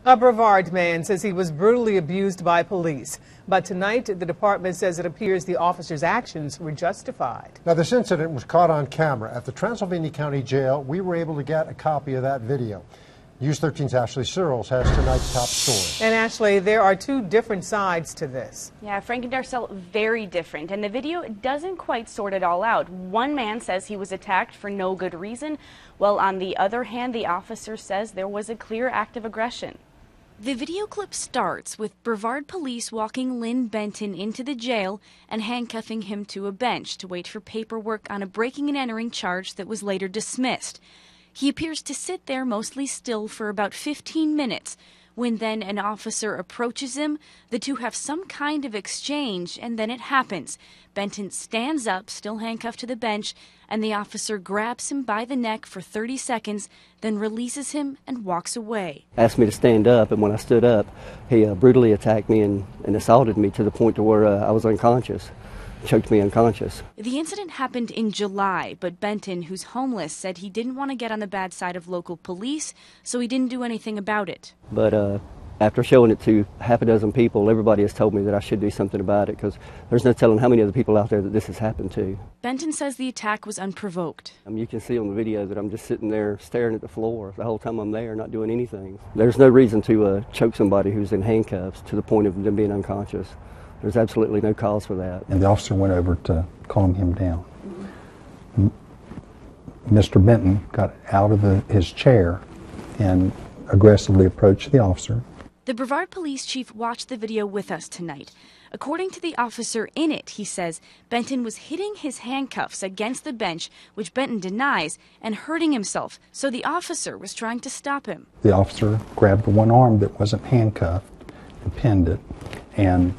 A Brevard man says he was brutally abused by police. But tonight, the department says it appears the officer's actions were justified. Now, this incident was caught on camera at the Transylvania County Jail. We were able to get a copy of that video. News 13's Ashley Searles has tonight's top story. And Ashley, there are two different sides to this. Yeah, Frank and Darcel, very different. And the video doesn't quite sort it all out. One man says he was attacked for no good reason, while on the other hand, the officer says there was a clear act of aggression. The video clip starts with Brevard police walking Lynn Benton into the jail and handcuffing him to a bench to wait for paperwork on a breaking and entering charge that was later dismissed. He appears to sit there mostly still for about 15 minutes. When then an officer approaches him, the two have some kind of exchange, and then it happens. Benton stands up, still handcuffed to the bench, and the officer grabs him by the neck for 30 seconds, then releases him and walks away. Asked me to stand up, and when I stood up, he brutally attacked me and assaulted me to the point to where I was unconscious. Choked me unconscious. The incident happened in July, but Benton, who's homeless, said he didn't want to get on the bad side of local police, so he didn't do anything about it. But after showing it to half a dozen people, everybody has told me that I should do something about it because there's no telling how many other people out there that this has happened to. Benton says the attack was unprovoked. You can see on the video that I'm just sitting there staring at the floor the whole time I'm there, not doing anything. There's no reason to choke somebody who's in handcuffs to the point of them being unconscious. There's absolutely no cause for that. And the officer went over to calm him down. Mr. Benton got out of his chair and aggressively approached the officer. The Brevard police chief watched the video with us tonight. According to the officer in it, he says Benton was hitting his handcuffs against the bench, which Benton denies, and hurting himself, so the officer was trying to stop him. The officer grabbed the one arm that wasn't handcuffed and pinned it and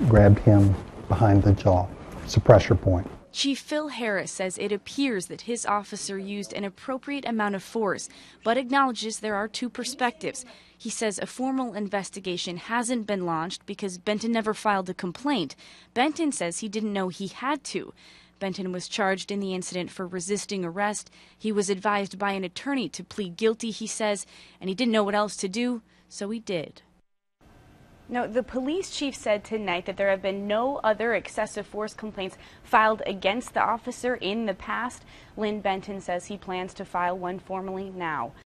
grabbed him behind the jaw. It's a pressure point. Chief Phil Harris says it appears that his officer used an appropriate amount of force, but acknowledges there are two perspectives. He says a formal investigation hasn't been launched because Benton never filed a complaint. Benton says he didn't know he had to. Benton was charged in the incident for resisting arrest. He was advised by an attorney to plead guilty, he says, and he didn't know what else to do, so he did. Now, the police chief said tonight that there have been no other excessive force complaints filed against the officer in the past. Lynn Benton says he plans to file one formally now.